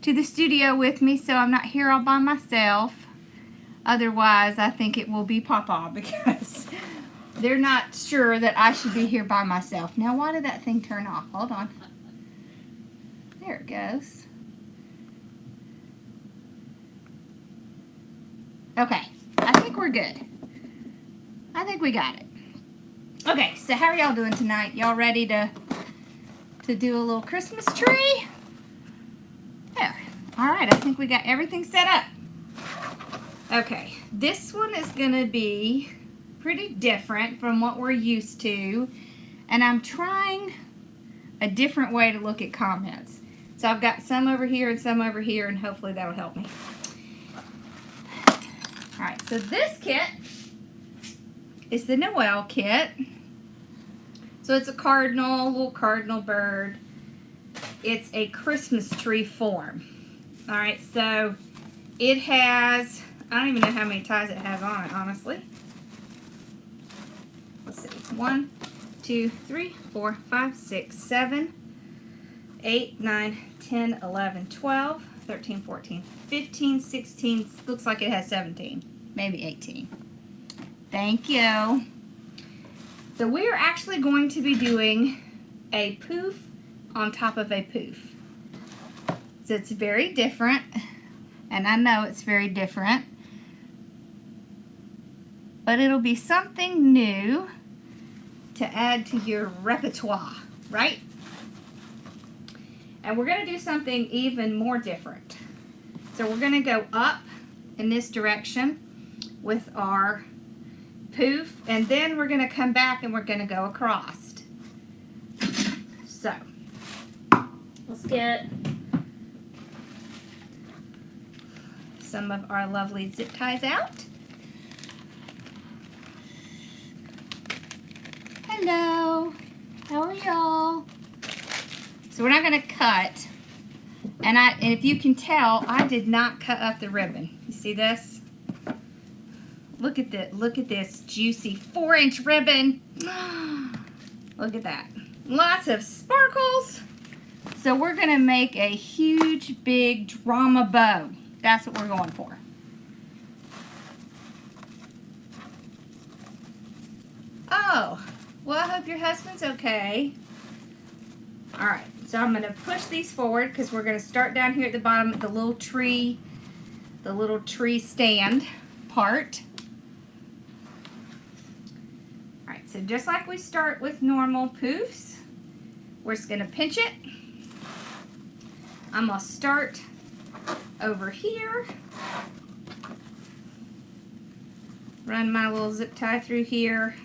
to the studio with me, so I'm not here all by myself. Otherwise, I think it will be Papa, because they're not sure that I should be here by myself. Now, why did that thing turn off? Hold on. There it goes. Okay, I think we're good. I think we got it. Okay, so how are y'all doing tonight? Y'all ready to do a little Christmas tree? There. All right, I think we got everything set up. Okay, this one is gonna be pretty different from what we're used to, and I'm trying a different way to look at comments. So I've got some over here and some over here, and hopefully that'll help me. All right, so this kit is the Noel kit. So it's a cardinal, little cardinal bird. It's a Christmas tree form. All right, so it has, I don't even know how many ties it has on it, honestly. Let's see, it's 1, 2, 3, 4, 5, 6, 7, 8, 9, 10, 11, 12, 13, 14, 15, 16, looks like it has 17, maybe 18. Thank you. So we are actually going to be doing a poof on top of a poof. So it's very different, and I know it's very different, but it'll be something new to add to your repertoire, right? And we're going to do something even more different. So we're going to go up in this direction with our poof, and then we're going to come back and we're going to go across. So let's get some of our lovely zip ties out. Hello, how are y'all? So we're not going to cut, and if you can tell, I did not cut up the ribbon. You see this? Look at this juicy 4-inch ribbon. Look at that. Lots of sparkles. So we're gonna make a huge, big drama bow. That's what we're going for. Oh, well, I hope your husband's okay. All right, so I'm gonna push these forward because we're gonna start down here at the bottom at the little tree stand part. So just like we start with normal poofs, we're just going to pinch it. I'm going to start over here. Run my little zip tie through here.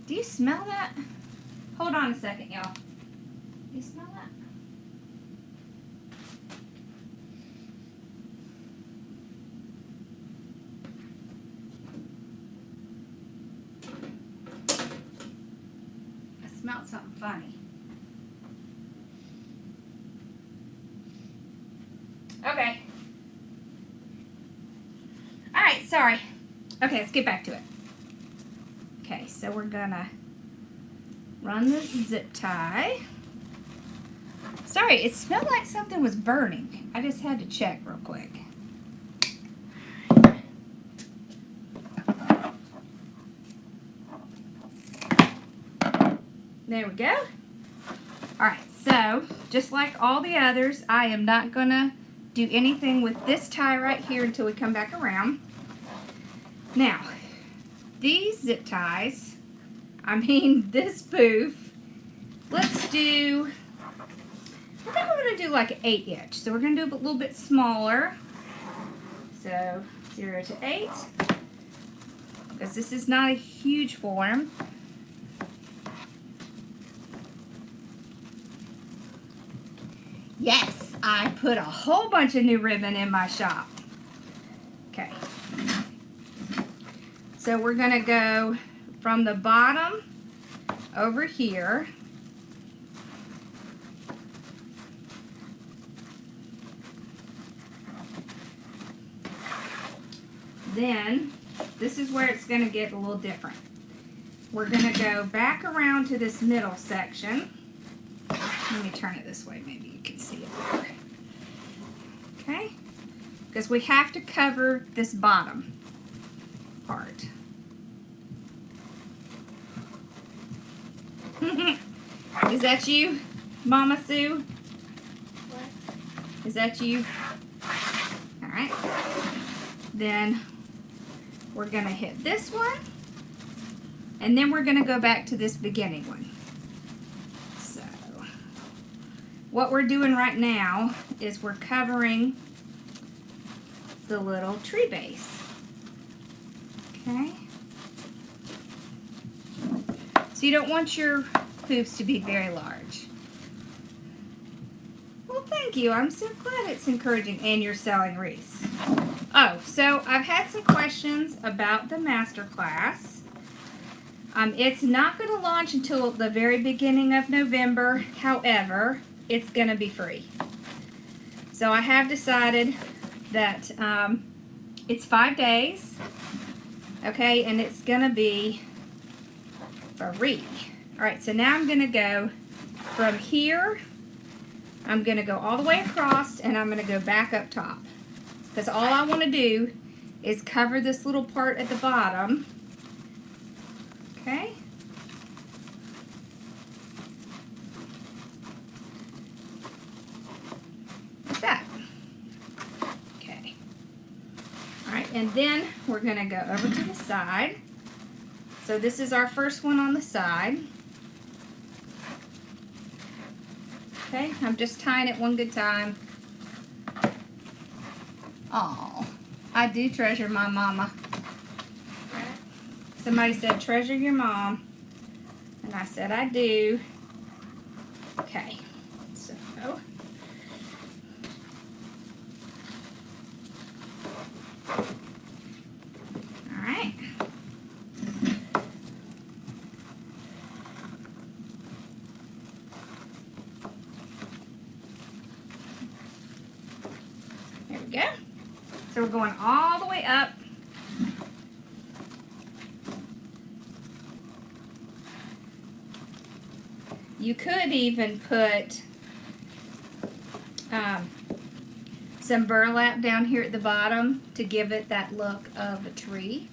Do you smell that? Hold on a second, y'all. Do you smell that? Smelled something funny. Okay. Alright, sorry. Okay, let's get back to it. Okay, so we're gonna run this zip tie. Sorry, it smelled like something was burning. I just had to check real quick. There we go. Alright, so just like all the others, I am not going to do anything with this tie right here until we come back around. Now, these zip ties, this poof, let's do, I think we're going to do like an 8-inch. So we're going to do a little bit smaller. So 0 to 8, because this is not a huge form. Yes, I put a whole bunch of new ribbon in my shop. Okay. So we're going to go from the bottom over here. Then, this is where it's going to get a little different. We're going to go back around to this middle section. Let me turn it this way, maybe you can see it better. Okay? Because we have to cover this bottom part. Is that you, Mama Sue? What? Is that you? Alright. Then we're going to hit this one. And then we're going to go back to this beginning one. So, what we're doing right now is we're covering the little tree base. Okay? So you don't want your poofs to be very large. Well, thank you. I'm so glad it's encouraging. And you're selling wreaths. Oh, so I've had some questions about the masterclass. It's not going to launch until the very beginning of November. However, it's going to be free. So I have decided that it's 5 days. Okay, and it's going to be free. All right, so now I'm going to go from here. I'm going to go all the way across, and I'm going to go back up top. Because all I want to do is cover this little part at the bottom. Okay. Like that. Okay. All right, and then we're going to go over to the side. So this is our first one on the side. Okay, I'm just tying it one good time. Oh, I do treasure my mama. Somebody said, treasure your mom. And I said, I do. Okay, so. All right. There we go. So we're going all the way up. You could even put some burlap down here at the bottom to give it that look of a tree.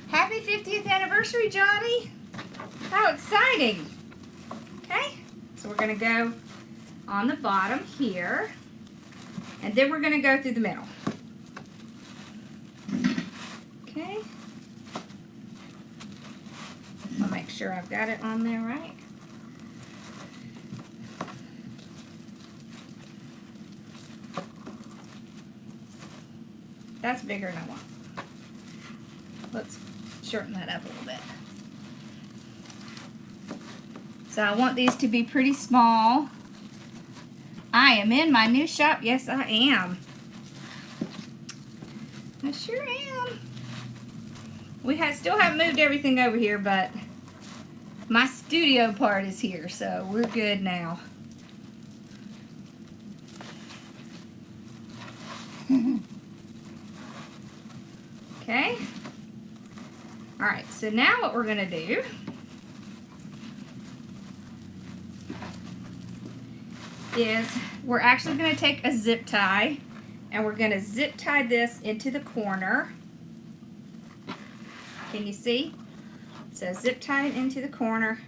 Happy 50th anniversary, Johnny! How exciting! Okay, so we're going to go on the bottom here, and then we're going to go through the middle. Okay. I'll make sure I've got it on there right. That's bigger than I want. Let's shorten that up a little bit. So I want these to be pretty small. I am in my new shop. Yes, I am. I sure am. We still haven't moved everything over here, but my studio part is here, so we're good now. Okay. All right, so now what we're going to do is we're actually going to take a zip tie, and we're going to zip tie this into the corner. Can you see? So zip tie it into the corner.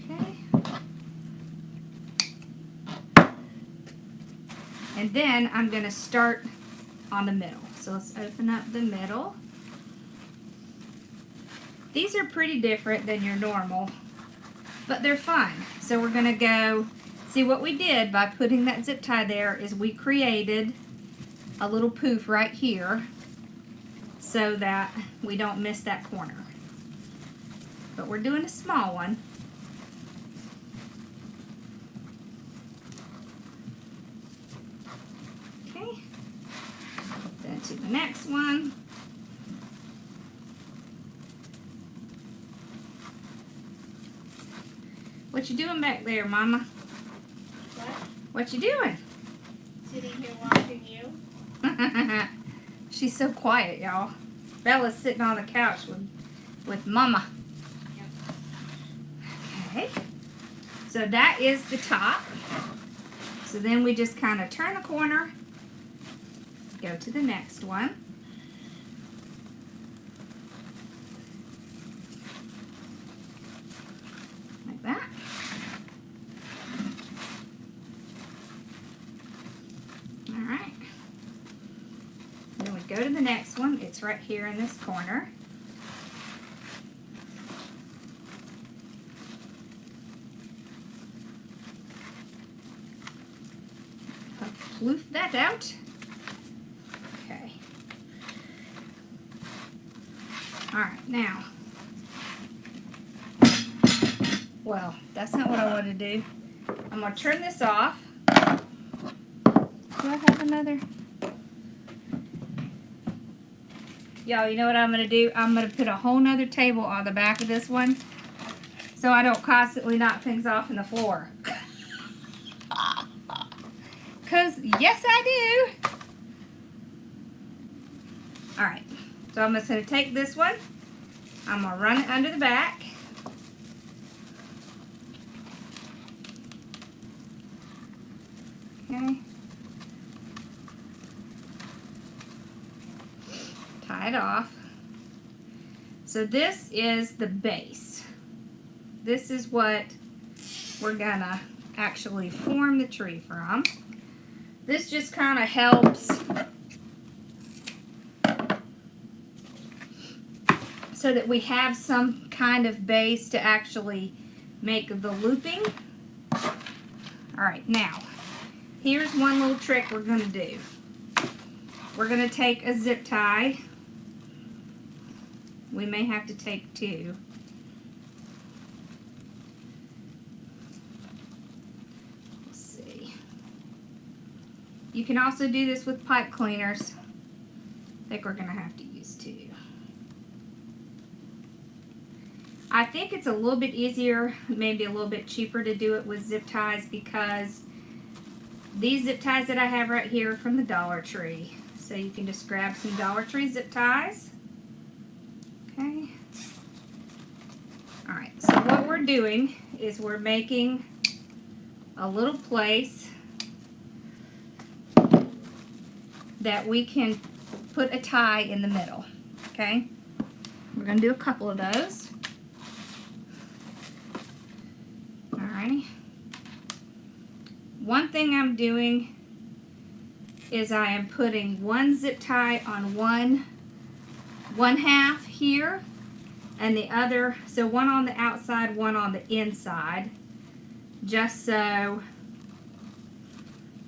Okay. And then I'm going to start on the middle. So let's open up the middle. These are pretty different than your normal, but they're fun. So we're going to go, see what we did by putting that zip tie there is we created a little poof right here so that we don't miss that corner. But we're doing a small one. Okay. Then to the next one. What you doing back there, Mama? What? What you doing? Sitting here watching you. She's so quiet, y'all. Bella's sitting on the couch with with Mama. Yep. Okay. So that is the top. So then we just kind of turn the corner, go to the next one. Like that. All right. Then we go to the next one. It's right here in this corner. Poof that out. Okay. All right, now. Well, that's not what I want to do. I'm going to turn this off. Do I have another? Y'all, you know what I'm going to do? I'm going to put a whole nother table on the back of this one so I don't constantly knock things off in the floor. Because, yes, I do. Alright, so I'm just going to take this one. I'm going to run it under the back. Okay. Tie it off. So this is the base. This is what we're going to actually form the tree from. This just kind of helps so that we have some kind of base to actually make the looping. Alright, now, here's one little trick we're going to do. We're going to take a zip tie. We may have to take two. You can also do this with pipe cleaners. I think we're going to have to use two. I think it's a little bit easier, maybe a little bit cheaper to do it with zip ties because these zip ties that I have right here are from the Dollar Tree. So you can just grab some Dollar Tree zip ties. Okay. Alright, so what we're doing is we're making a little place that we can put a tie in the middle, okay? We're going to do a couple of those. Alrighty. One thing I'm doing is I am putting one zip tie on one half here and the other, so one on the outside, one on the inside, just so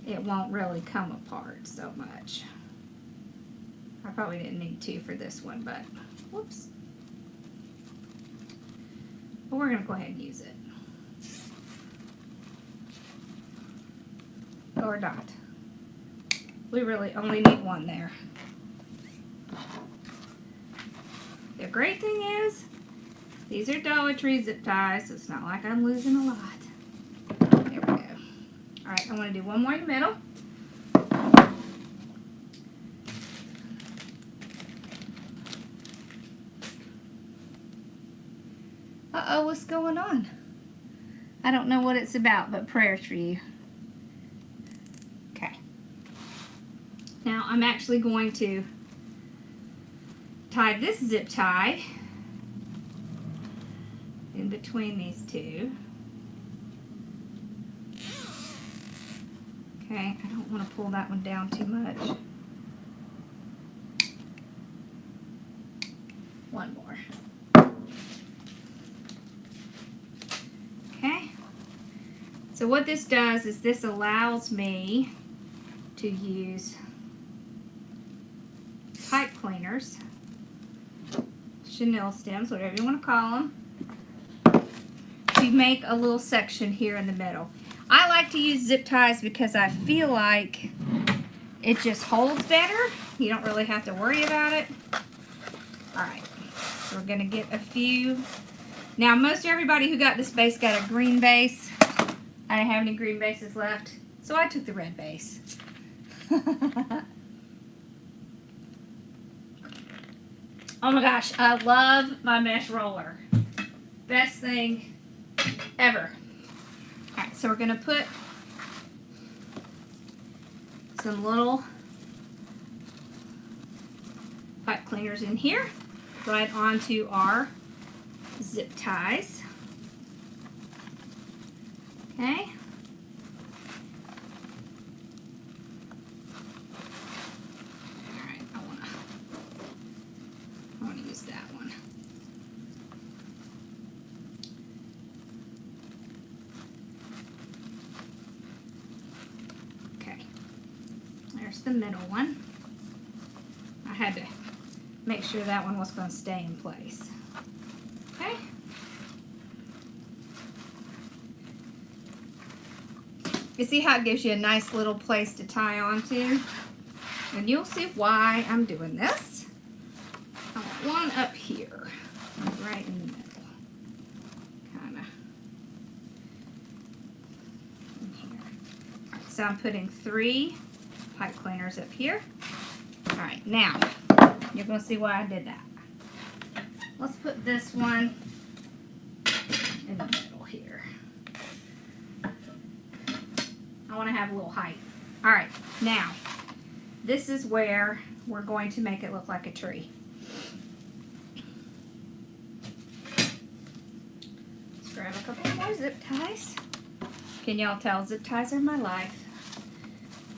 it won't really come apart so much. I probably didn't need two for this one, but whoops. But we're going to go ahead and use it. Or not. We really only need one there. The great thing is, these are Dollar Tree zip ties, so it's not like I'm losing a lot. There we go. Alright, I want to do one more in the middle. Uh-oh, what's going on? I don't know what it's about, but prayers for you. Okay. Now, I'm actually going to tie this zip tie in between these two. Okay, I don't want to pull that one down too much. One more. Okay. So what this does is this allows me to use pipe cleaners, chenille stems, whatever you want to call them, to make a little section here in the middle. I like to use zip ties because I feel like it just holds better. You don't really have to worry about it. Alright, so we're going to get a few. Now, most everybody who got this base got a green base. I didn't have any green bases left, so I took the red base. Oh my gosh, I love my mesh roller. Best thing ever. Alright, so we're going to put some little pipe cleaners in here, right onto our zip ties. Okay. Alright, I wanna use that one. Okay. There's the middle one. I had to make sure that one was going to stay in place. Okay. You see how it gives you a nice little place to tie onto? And you'll see why I'm doing this. I want one up here, right in the middle. Kind of in here. All right, so I'm putting 3 pipe cleaners up here. All right, now you're going to see why I did that. Let's put this one in the middle here. I want to have a little height. All right, now this is where we're going to make it look like a tree. Let's grab a couple more zip ties. Can y'all tell zip ties are my life?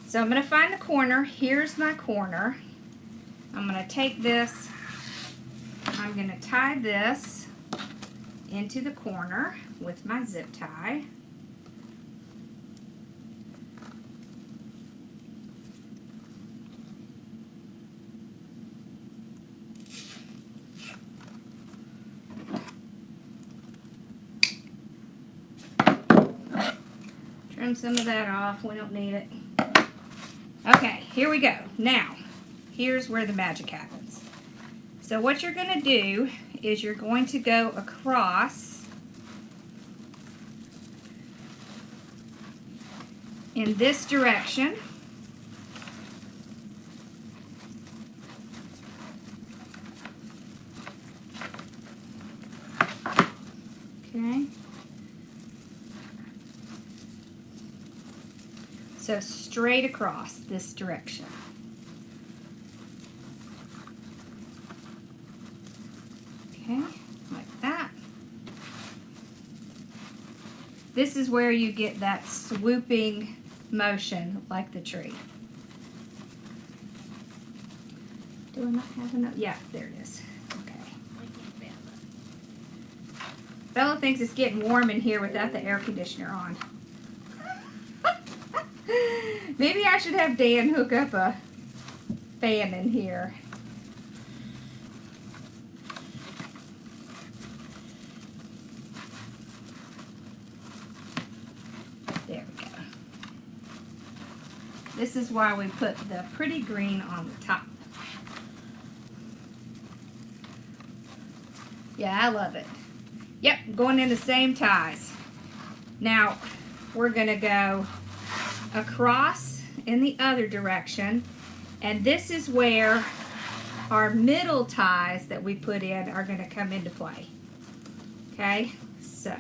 So I'm going to find the corner. Here's my corner. I'm going to take this, I'm going to tie this into the corner with my zip tie. Trim some of that off, we don't need it. Okay, here we go. Now, here's where the magic happens. So what you're going to do is you're going to go across in this direction. Okay. So straight across this direction. Okay, like that. This is where you get that swooping motion like the tree. Do I not have enough? Yeah, there it is. Okay. Bella thinks it's getting warm in here without the air conditioner on. Maybe I should have Dan hook up a fan in here. There we go. This is why we put the pretty green on the top. Yeah, I love it. Yep, going in the same ties. Now, we're going to go across in the other direction, and this is where our middle ties that we put in are going to come into play. Okay, so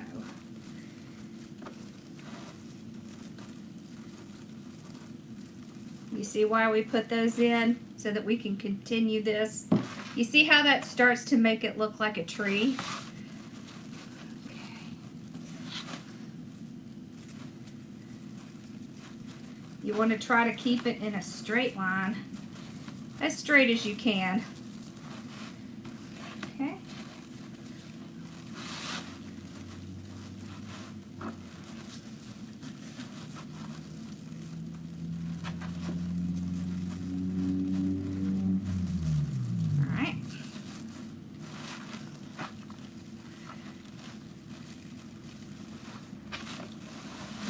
you see why we put those in, so that we can continue this. You see how that starts to make it look like a tree? You want to try to keep it in a straight line, as straight as you can. Okay. All right.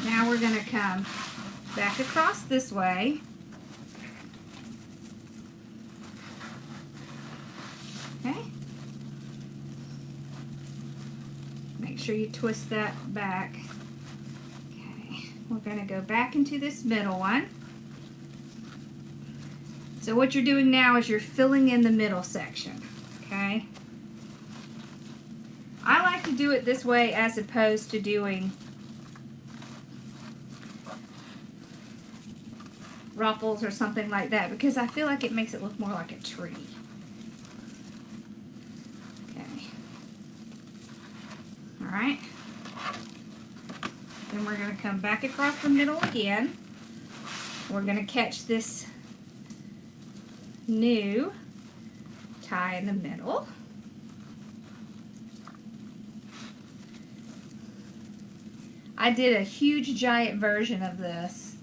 Now we're going to come back across this way. Okay. Make sure you twist that back. Okay. We're going to go back into this middle one. So what you're doing now is you're filling in the middle section. Okay. I like to do it this way as opposed to doing ruffles or something like that, because I feel like it makes it look more like a tree. Okay. Alright. Then we're going to come back across the middle again. We're going to catch this new tie in the middle. I did a huge giant version of this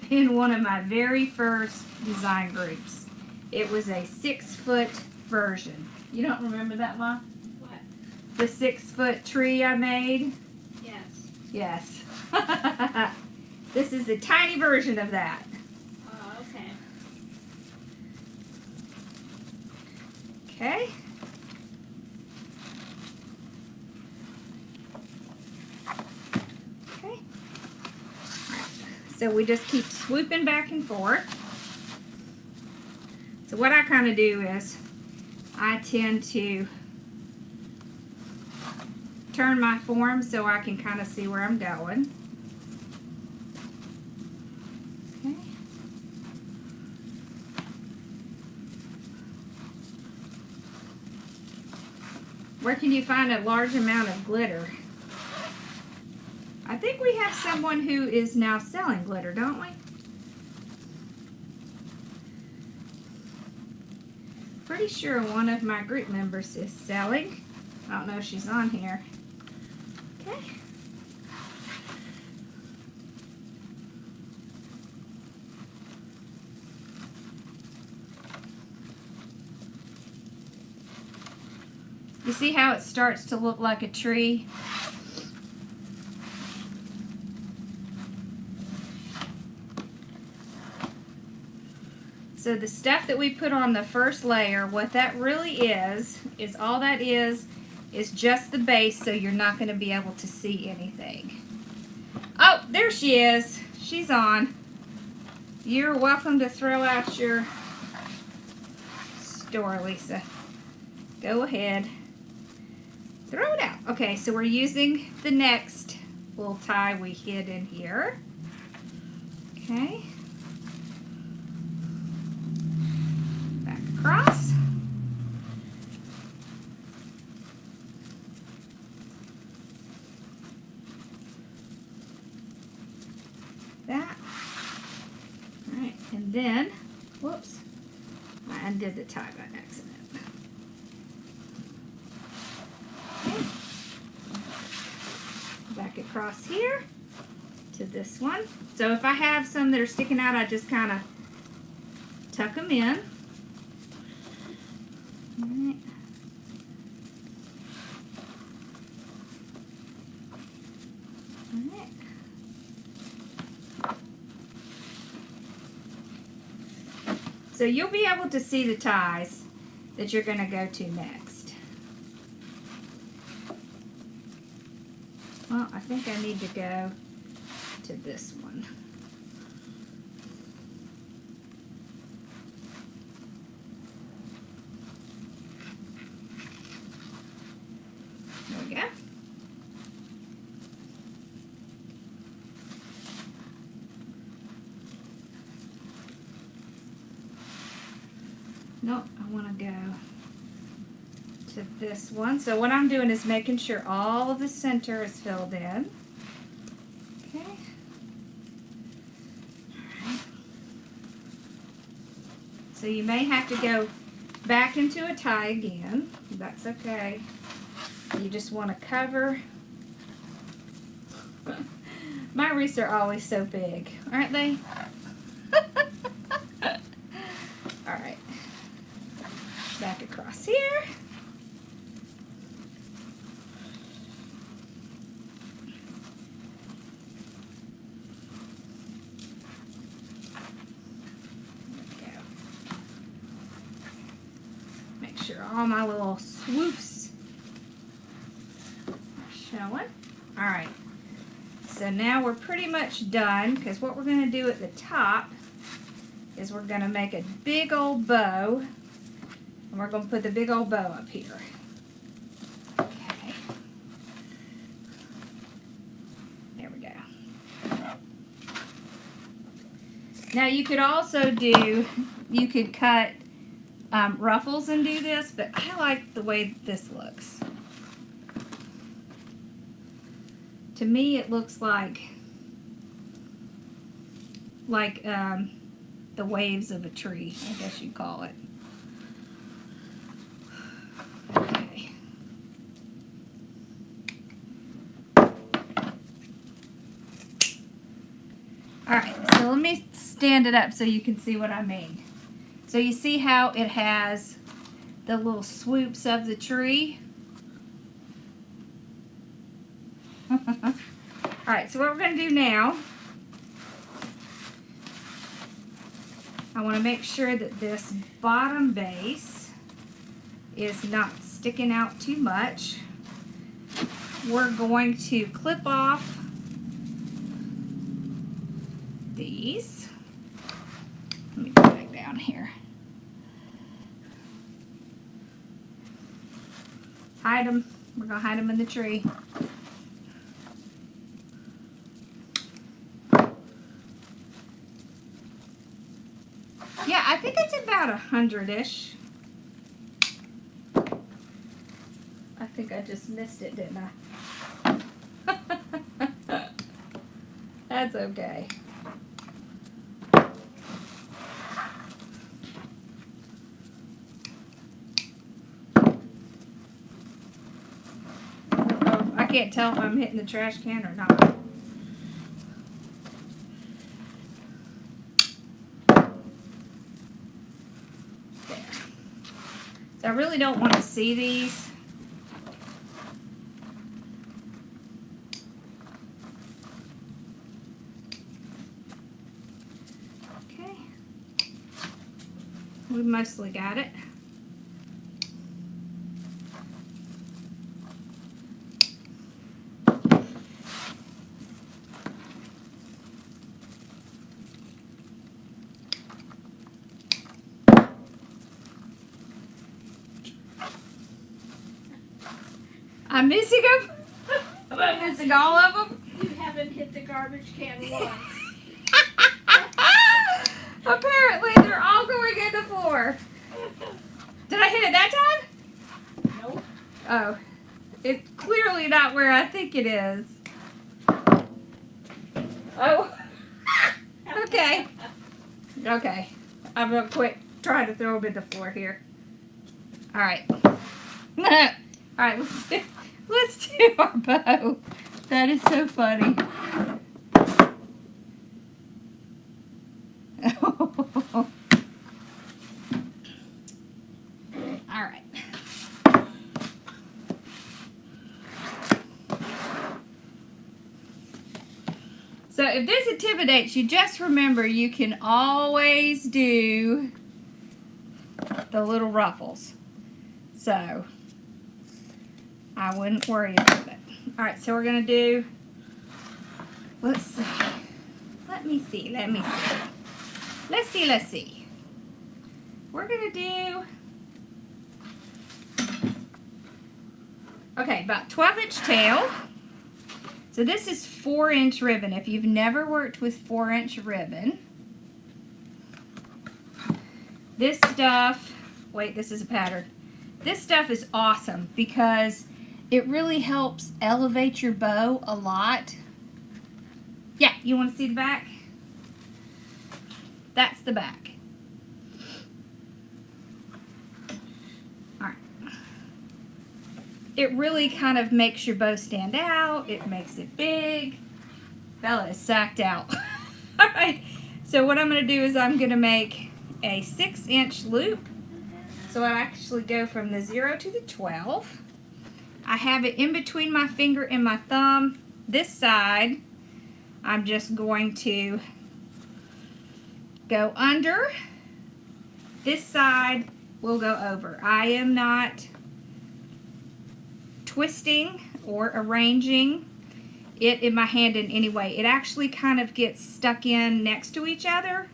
in one of my very first design groups. It was a 6-foot version. You don't remember that, Mom? What? The 6-foot tree I made? Yes. Yes. This is a tiny version of that. Oh, okay. Okay. Okay. So we just keep swooping back and forth. So what I kind of do is I tend to turn my form so I can kind of see where I'm going. Okay. Where can you find a large amount of glitter? I think we have someone who is now selling glitter, don't we? Pretty sure one of my group members is selling. I don't know if she's on here. Okay. You see how it starts to look like a tree? So the stuff that we put on the first layer, what that really is all that is just the base, so you're not going to be able to see anything. Oh, there she is. She's on. You're welcome to throw out your store, Lisa. Go ahead. Throw it out. Okay, so we're using the next little tie we hid in here. Okay. Back across. That. All right, and then, whoops, I undid the tie by accident. Okay. Back across here to this one. So if I have some that are sticking out, I just kind of tuck them in. All right. All right. So you'll be able to see the ties that you're going to go to next. Well, I think I need to go to this one. There we go. Nope, I want to go to this one. So what I'm doing is making sure all of the center is filled in. Okay. Alright. So you may have to go back into a tie again. That's okay. You just want to cover. My wreaths are always so big, aren't they? Alright. Back across here. There we go. Make sure all my little swoops are showing. Alright. So now we're pretty much done, because what we're going to do at the top is we're going to make a big old bow. And we're going to put the big old bow up here. Okay. There we go. Now you could also you could cut ruffles and do this, but I like the way this looks. To me, it looks like the waves of a tree, I guess you'd call it. Okay. Alright, so let me stand it up so you can see what I made. So you see how it has the little swoops of the tree? Alright, so what we're going to do now, I want to make sure that this bottom base is not sticking out too much. We're going to clip off these. Let me go back down here. Hide them. We're going to hide them in the tree. Yeah, I think it's about 100-ish. I think I just missed it, didn't I? That's okay. I can't tell if I'm hitting the trash can or not. I really don't want to see these. Okay. We've mostly got it. I'm missing them. I'm missing all of them. You haven't hit the garbage can once. Apparently, they're all going in the floor. Did I hit it that time? Nope. Oh, it's clearly not where I think it is. Oh. Okay. Okay. I'm gonna quit trying to throw them in the floor here. All right. All right. Let's do our bow. That is so funny. All right. So if this intimidates you, just remember you can always do the little ruffles. So I wouldn't worry about it. All right, so we're going to do, let's see. Let me see. Let's see. We're going to do, okay, about 12-inch tail. So this is 4-inch ribbon. If you've never worked with 4-inch ribbon, this stuff, wait, this is a pattern. This stuff is awesome because it really helps elevate your bow a lot. Yeah, you want to see the back? That's the back. All right. It really kind of makes your bow stand out. It makes it big. Bella is sacked out. All right. So what I'm going to do is I'm going to make a 6-inch loop. So I actually go from the 0 to the 12. I have it in between my finger and my thumb. This side, I'm just going to go under. This side will go over. I am not twisting or arranging it in my hand in any way. It actually kind of gets stuck in next to each other.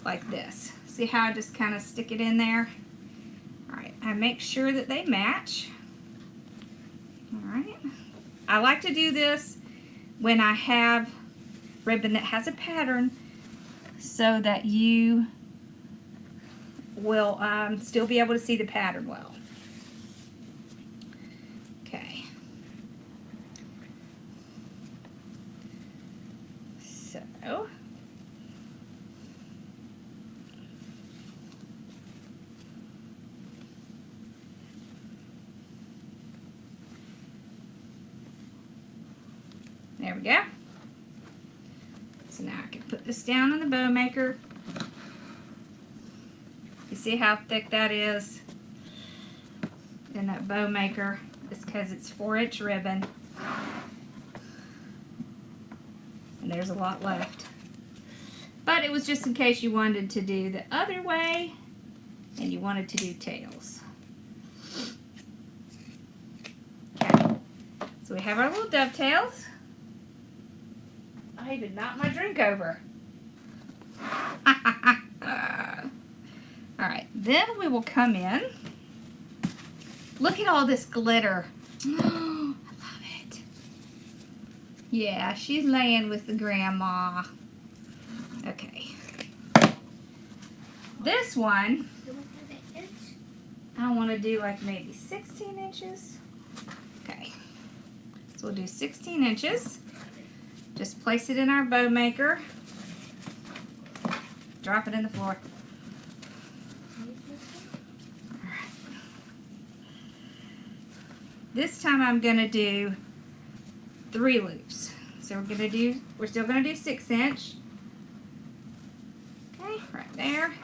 like this. See how I just kind of stick it in there? All right, I make sure that they match. All right. I like to do this when I have ribbon that has a pattern so that you will still be able to see the pattern well. Okay. So, there we go. So now I can put this down on the bow maker. You see how thick that is in that bow maker? It's because it's 4-inch ribbon. And there's a lot left. But it was just in case you wanted to do the other way and you wanted to do tails. Okay. So we have our little dovetails. I even knocked my drink over. Alright, then we will come in. Look at all this glitter. Oh, I love it. Yeah, she's laying with the grandma. Okay. This one, I want to do like maybe 16 inches. Okay. So we'll do 16 inches. Just place it in our bow maker. Drop it in the floor. Alright. This time I'm going to do 3 loops. So we're still going to do 6-inch. Okay, right there.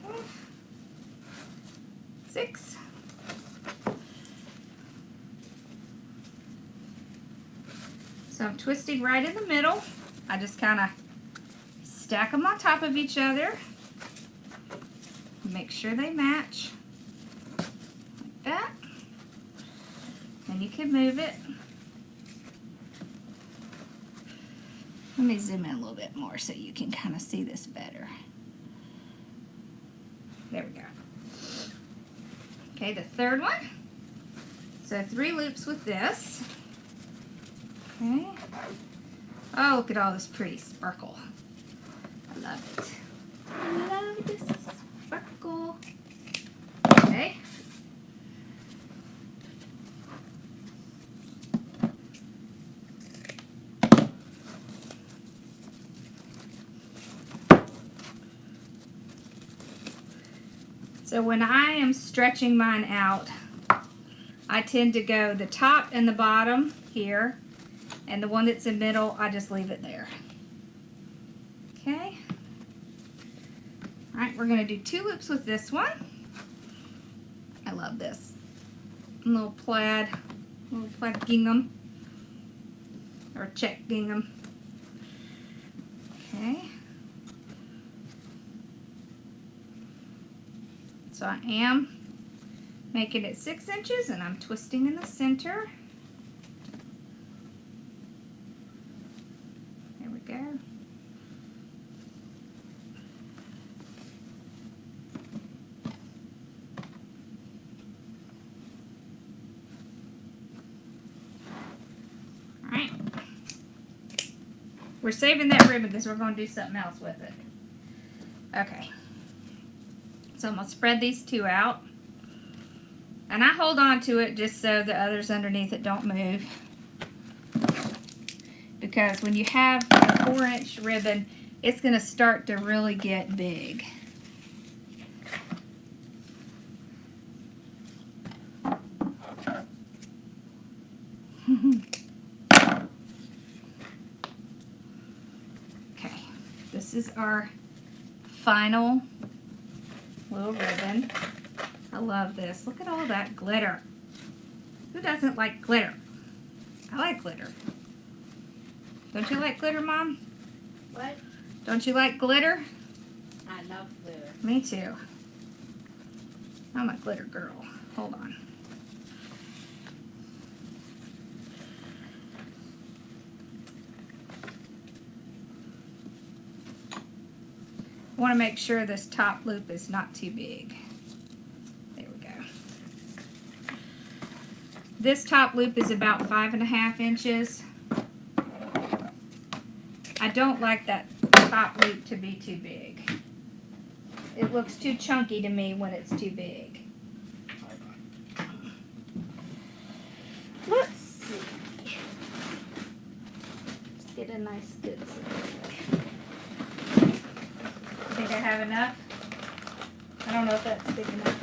Okay. 6. So I'm twisting right in the middle. I just kind of stack them on top of each other. Make sure they match. Like that. Then you can move it. Let me zoom in a little bit more so you can kind of see this better. There we go. Okay, the third one. So 3 loops with this. Okay. Oh, look at all this pretty sparkle. I love it. I love this sparkle. Okay. So when I am stretching mine out, I tend to go the top and the bottom here. And the one that's in the middle, I just leave it there. Okay. Alright, we're going to do 2 loops with this one. I love this. Little plaid gingham. Or check gingham. Okay. So I am making it 6 inches and I'm twisting in the center. Go. All right. We're saving that ribbon because we're going to do something else with it. Okay. So I'm going to spread these 2 out. And I hold on to it just so the others underneath it don't move. Because when you have a 4-inch ribbon, it's going to start to really get big. Okay, this is our final little ribbon. I love this. Look at all that glitter. Who doesn't like glitter? I like glitter. Don't you like glitter, Mom? What? Don't you like glitter? I love glitter. Me too. I'm a glitter girl. Hold on. want to make sure this top loop is not too big. There we go. This top loop is about 5.5 inches. I don't like that top loop to be too big. It looks too chunky to me when it's too big. Let's see. Let's get a nice good size. Think I have enough? I don't know if that's big enough.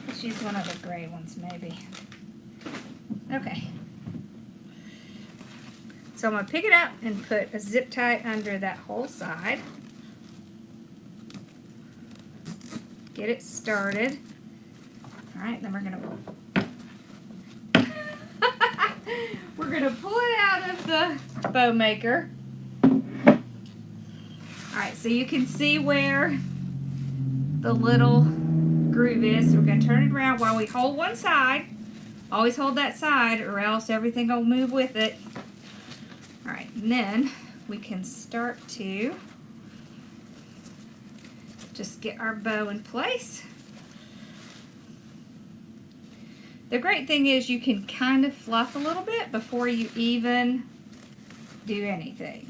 Let's use one of the gray ones maybe. Okay. So I'm going to pick it up and put a zip tie under that whole side. Get it started. Alright, then we're going to pull it out of the bow maker. Alright, so you can see where the little groove is. So we're going to turn it around while we hold one side. Always hold that side or else everything will move with it. Alright, and then we can start to just get our bow in place. The great thing is you can kind of fluff a little bit before you even do anything.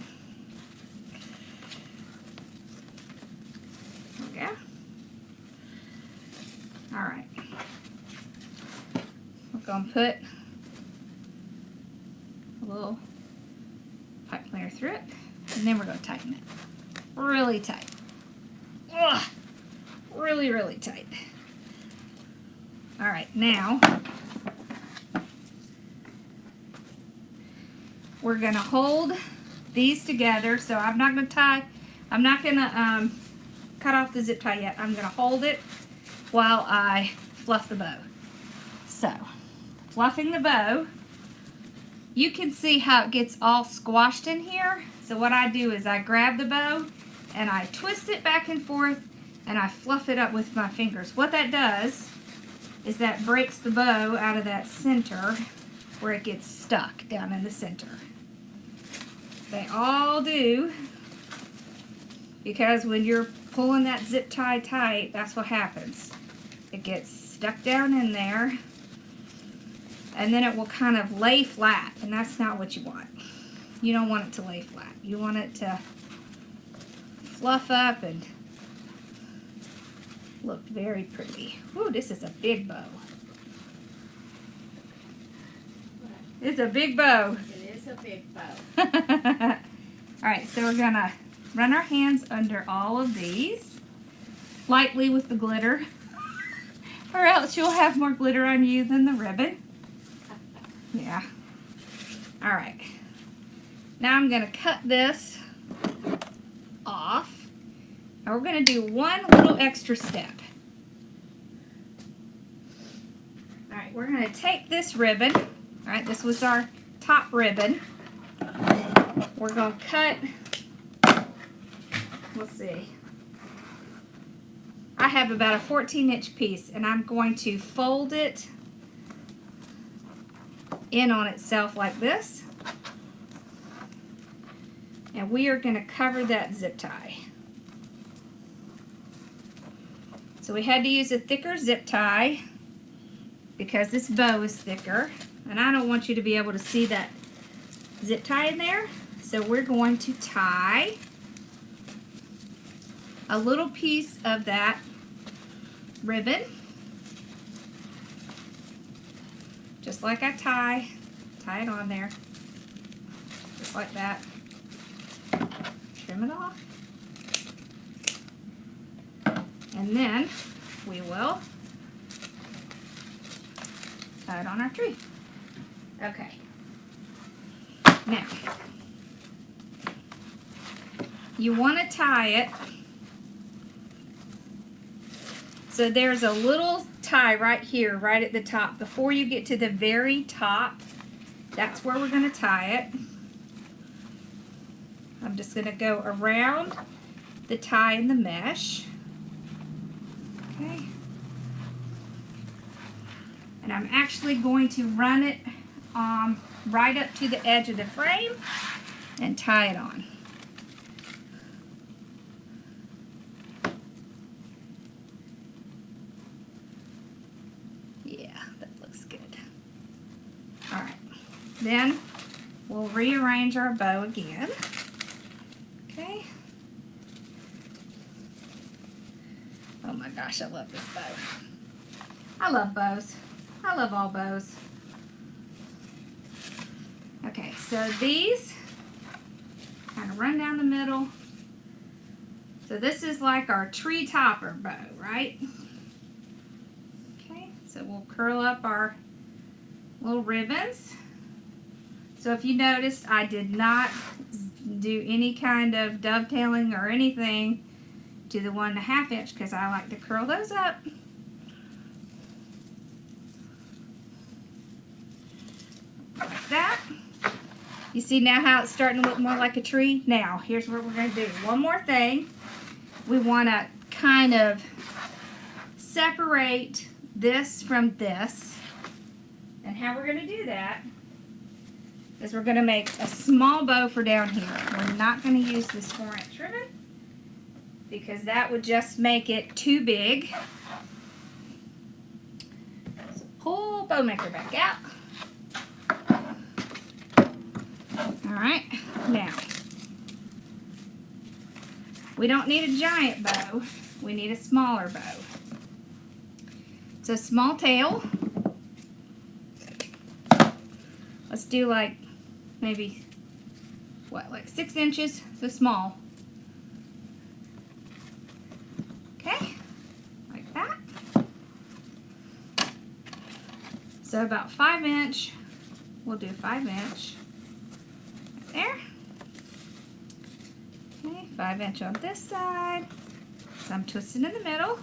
There we go. Alright. We're going to put a little pipe cleaner through it, and then we're going to tighten it really tight. Ugh, really, really tight. All right, now we're going to hold these together. So I'm not going to tie. I'm not going to cut off the zip tie yet. I'm going to hold it while I fluff the bow. So, fluffing the bow. You can see how it gets all squashed in here. So what I do is I grab the bow and I twist it back and forth and I fluff it up with my fingers. What that does is that breaks the bow out of that center where it gets stuck down in the center. They all do, because when you're pulling that zip tie tight, that's what happens. It gets stuck down in there. And then it will kind of lay flat, and that's not what you want. You don't want it to lay flat. You want it to fluff up and look very pretty. Ooh, this is a big bow. It's a big bow. It is a big bow. Alright, so we're going to run our hands under all of these, lightly with the glitter, or else you'll have more glitter on you than the ribbon. Yeah. Alright. Now I'm going to cut this off. And we're going to do one little extra step. Alright, we're going to take this ribbon. Alright, this was our top ribbon. We're going to cut, let's see. I have about a 14-inch piece, and I'm going to fold it in on itself like this, and we are going to cover that zip tie. So we had to use a thicker zip tie because this bow is thicker, and I don't want you to be able to see that zip tie in there, so we're going to tie a little piece of that ribbon, just like I tie it on there, just like that. Trim it off, and then we will tie it on our tree. Okay, now you want to tie it so there's a little tie right here, right at the top. Before you get to the very top, that's where we're going to tie it. I'm just going to go around the tie and the mesh. Okay. And I'm actually going to run it right up to the edge of the frame and tie it on. good. All right. Then we'll rearrange our bow again. Okay. Oh my gosh, I love this bow. I love bows. I love all bows. Okay, so these kind of run down the middle. So this is like our tree topper bow, right? Okay, so we'll curl up our little ribbons. So if you noticed, I did not do any kind of dovetailing or anything to the 1.5 inch because I like to curl those up. Like that. You see now how it's starting to look more like a tree? Now, here's what we're going to do. One more thing. We want to kind of separate this from this. And how we're going to do that is we're going to make a small bow for down here. We're not going to use this 4-inch ribbon because that would just make it too big. So pull bow maker back out. Alright, now, we don't need a giant bow, we need a smaller bow. So small tail, let's do like, maybe, what, like 6 inches, so small. Okay, like that. So about 5 inch, we'll do 5 inch. There. Okay, 5 inch on this side. So I'm twisting in the middle.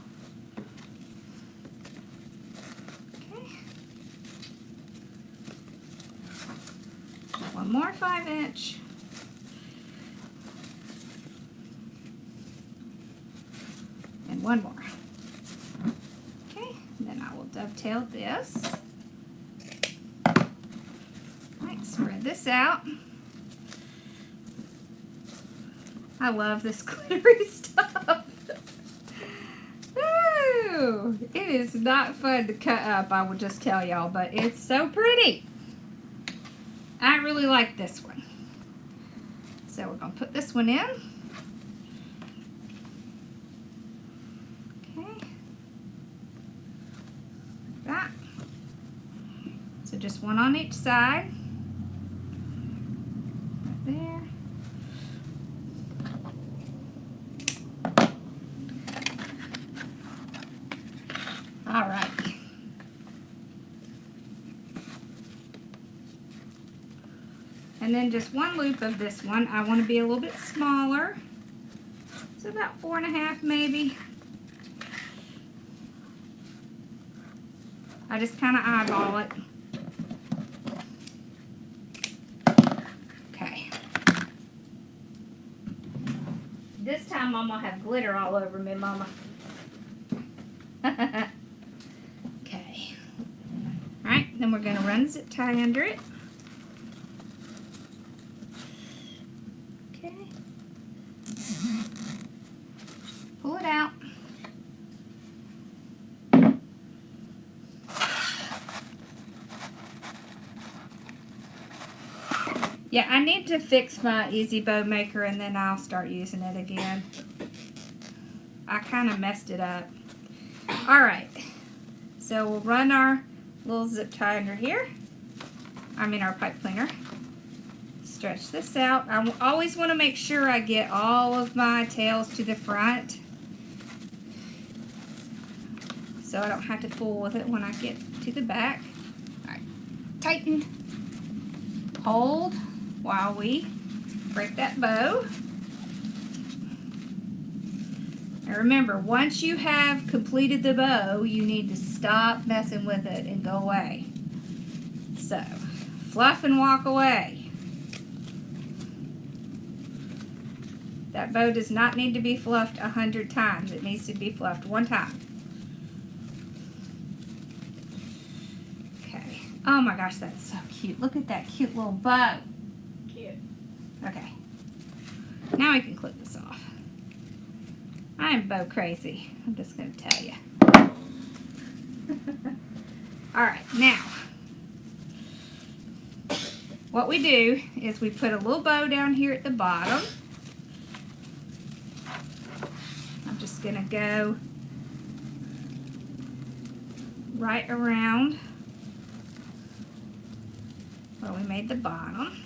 Okay. One more 5 inch. And one more. Okay, and then I will dovetail this. Alright, spread this out. I love this glittery stuff. Ooh, it is not fun to cut up, I will just tell y'all, but it's so pretty. I really like this one. So we're going to put this one in. Okay. Like that. So just one on each side. Right there. All right. And then just one loop of this one. I want to be a little bit smaller. So about 4.5 maybe. I just kind of eyeball it. Okay. This time I'm going to have glitter all over me, Mama. Okay. Alright, then we're going to run a zip tie under it. Okay. Pull it out. Yeah, I need to fix my Easy Bow Maker and then I'll start using it again. I kind of messed it up. Alright, so we'll run our little zip tie under here. I mean our pipe cleaner. Stretch this out. I always want to make sure I get all of my tails to the front so I don't have to fool with it when I get to the back. Alright, tighten. Hold while we break that bow. And remember, once you have completed the bow, you need to stop messing with it and go away. So, fluff and walk away. That bow does not need to be fluffed 100 times. It needs to be fluffed 1 time. Okay. Oh my gosh, that's so cute. Look at that cute little bow. Cute. Okay. Now we can clip this off. I'm bow crazy. I'm just going to tell you. Alright, now, what we do is we put a little bow down here at the bottom. I'm just going to go right around where we made the bottom.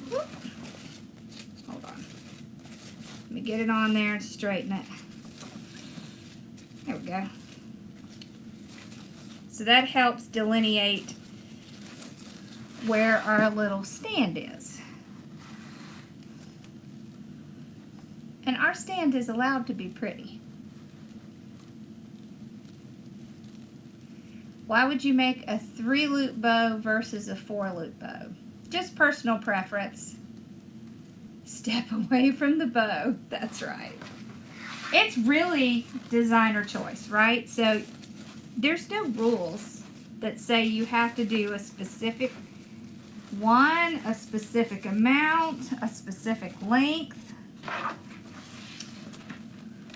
Whoop. Hold on. Let me get it on there and straighten it. There we go. So that helps delineate where our little stand is. And our stand is allowed to be pretty. Why would you make a 3-loop bow versus a 4-loop bow? Just personal preference. Step away from the bow. That's right. It's really designer choice, right? So there's no rules that say you have to do a specific one, a specific amount, a specific length.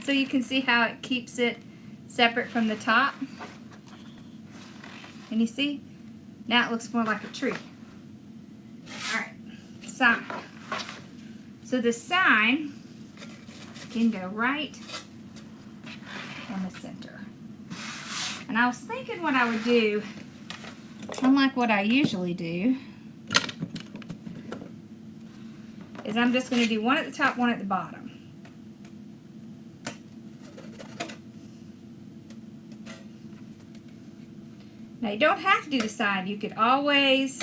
So you can see how it keeps it separate from the top. And you see? Now it looks more like a tree. Alright, sign. So the sign can go right in the center. And I was thinking what I would do, unlike what I usually do, is I'm just going to do one at the top, one at the bottom. Now you don't have to do the sign. You could always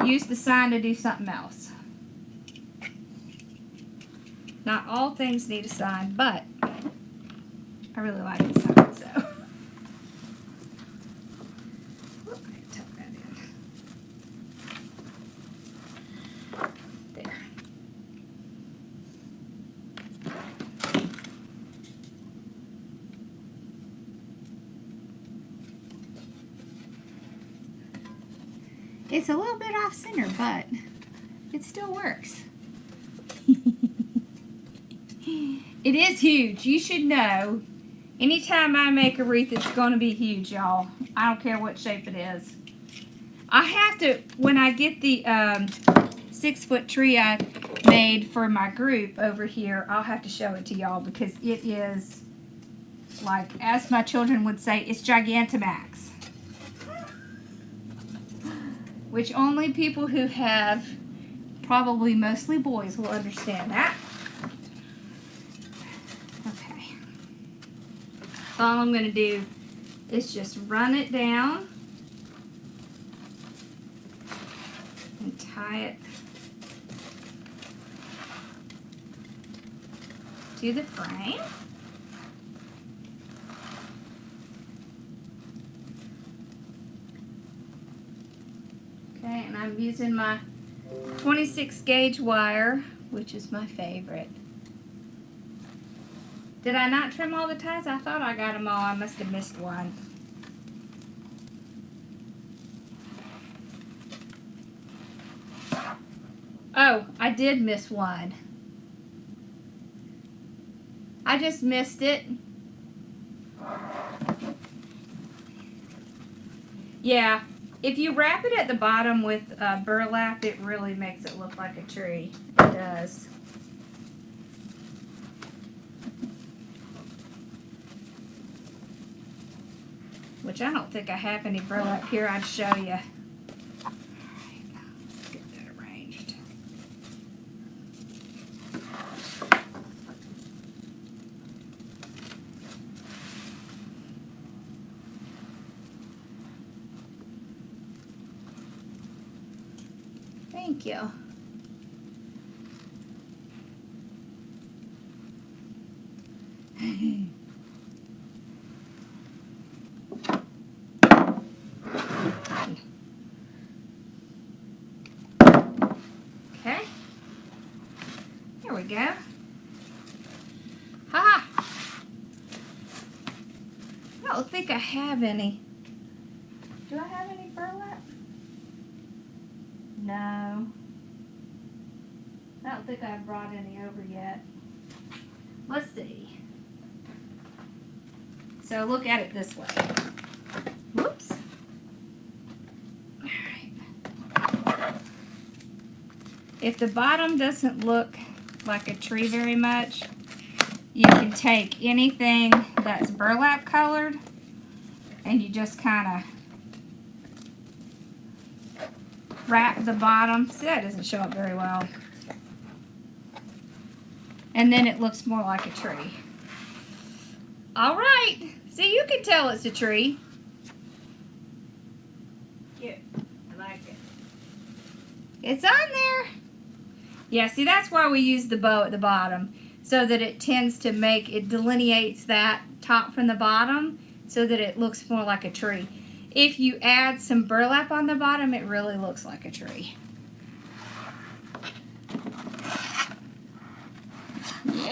use the sign to do something else. Not all things need a sign, but I really like the sign, so. Whoop, I can tuck that in. There. It's a little bit off center, but it still works. It is huge. You should know, anytime I make a wreath, it's going to be huge, y'all. I don't care what shape it is. I have to, when I get the 6-foot tree I made for my group over here, I'll have to show it to y'all because it is, like, as my children would say, it's Gigantamax. Which only people who have, probably mostly boys, will understand that. Okay. All I'm going to do is just run it down and tie it to the frame. Okay, and I'm using my 26 gauge wire, which is my favorite. Did I not trim all the ties? I thought I got them all. I must have missed one. Oh, I did miss one. I just missed it. Yeah. If you wrap it at the bottom with burlap, it really makes it look like a tree. It does. Which I don't think I have any burlap here. I'd show you. Alright, let's get that arranged. Thank you. Okay. Here we go. Ha! I don't think I have any. Do I have any burlap? No. I don't think I've brought any over yet. Let's see. So look at it this way. Whoops. Alright. If the bottom doesn't look like a tree very much, you can take anything that's burlap colored and you just kind of wrap the bottom. See, that doesn't show up very well. And then it looks more like a tree. All right. See, you can tell it's a tree. Cute. I like it. It's on there. Yeah, see, that's why we use the bow at the bottom, so that it tends to make, it delineates that top from the bottom so that it looks more like a tree. If you add some burlap on the bottom, it really looks like a tree.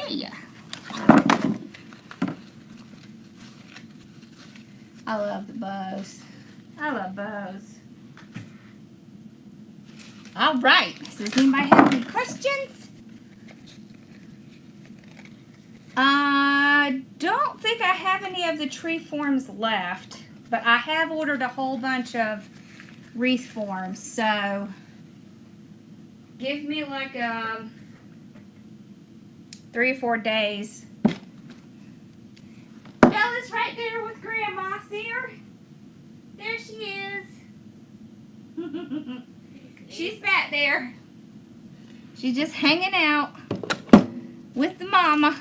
Yeah. I love the bows. I love bows. All right. So does anybody have any questions? I don't think I have any of the tree forms left, but I have ordered a whole bunch of wreath forms. So give me like 3 or 4 days. Bella's right there with Grandma. See her? There she is. She's back there. She's just hanging out with the mama.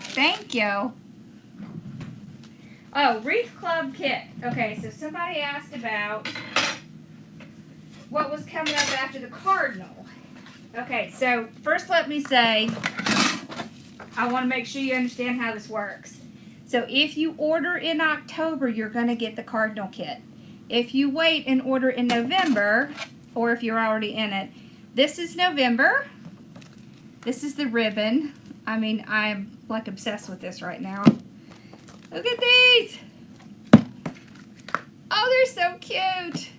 Thank you. Oh, Wreath Club kit. Okay, so somebody asked about what was coming up after the cardinal. Okay, so first let me say, I want to make sure you understand how this works. So if you order in October, you're going to get the cardinal kit. If you wait and order in November, or if you're already in it, this is November. This is the ribbon. I mean, I'm like obsessed with this right now. Look at these. Oh, they're so cute.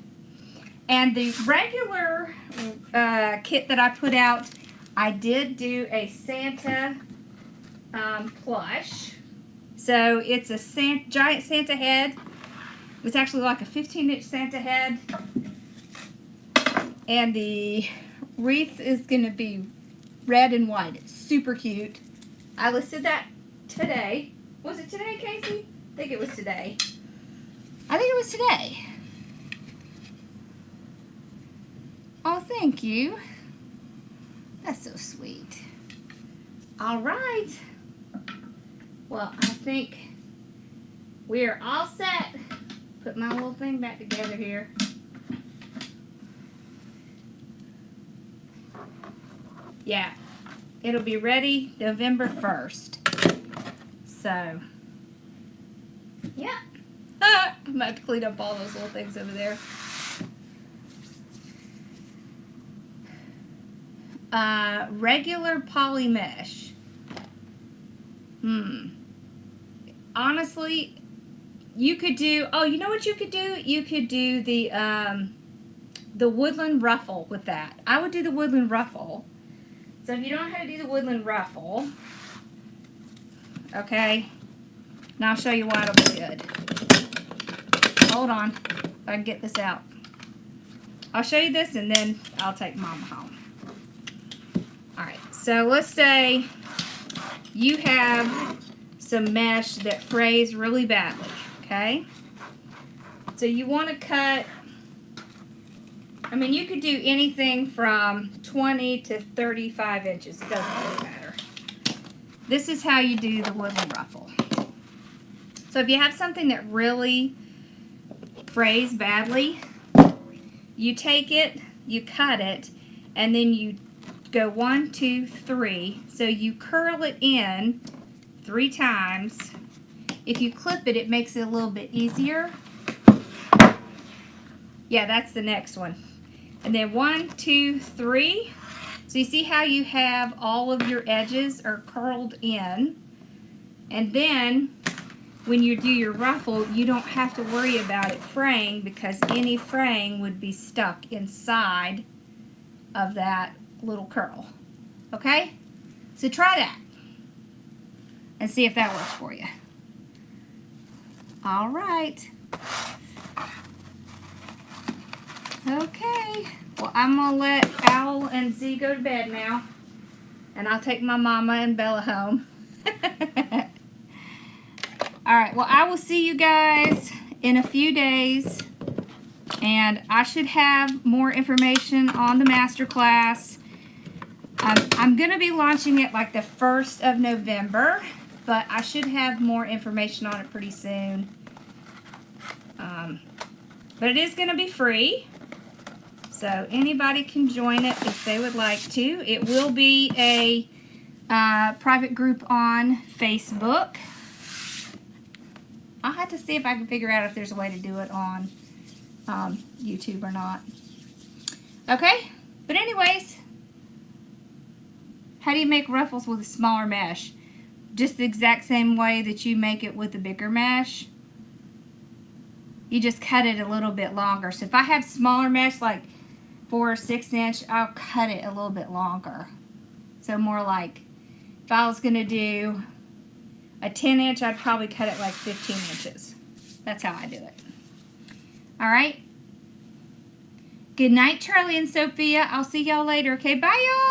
And the regular kit that I put out, I did do a Santa plush. So it's a giant Santa head. It's actually like a 15-inch Santa head. And the wreath is going to be red and white. It's super cute. I listed that today. Was it today, Casey? I think it was today. I think it was today. Oh, thank you. That's so sweet. All right. Well, I think we are all set. Put my little thing back together here. Yeah, it'll be ready November 1st. So, yeah. I'm going to have to clean up all those little things over there. Regular poly mesh. Honestly, you could do, oh, you know what you could do? You could do the woodland ruffle with that. I would do the woodland ruffle. So if you don't know how to do the woodland ruffle, okay, now I'll show you why it'll be good. Hold on, if I can get this out. I'll show you this and then I'll take Mama home. Alright, so let's say you have some mesh that frays really badly, okay? So you want to cut, I mean, you could do anything from 20 to 35 inches. It doesn't really matter. This is how you do the woodland ruffle. So if you have something that really frays badly, you take it, you cut it, and then you go 1, 2, 3. So you curl it in 3 times. If you clip it, it makes it a little bit easier. Yeah, that's the next one. And then 1, 2, 3. So you see how you have all of your edges are curled in. And then when you do your ruffle, you don't have to worry about it fraying, because any fraying would be stuck inside of that little curl. Okay? So try that and see if that works for you. All right. Okay. Well, I'm going to let Owl and Z go to bed now. And I'll take my mama and Bella home. Alright, well, I will see you guys in a few days. And I should have more information on the masterclass. I'm going to be launching it like the 1st of November. But I should have more information on it pretty soon. But it is going to be free. So anybody can join it if they would like to. It will be a private group on Facebook. I'll have to see if I can figure out if there's a way to do it on YouTube or not. Okay, but anyways, how do you make ruffles with a smaller mesh? Just the exact same way that you make it with the bigger mesh. You just cut it a little bit longer. So if I have smaller mesh, like 4 or 6 inch, I'll cut it a little bit longer. So more like, if I was going to do a 10 inch, I'd probably cut it like 15 inches. That's how I do it. Alright. Good night, Charlie and Sophia. I'll see y'all later. Okay, bye y'all.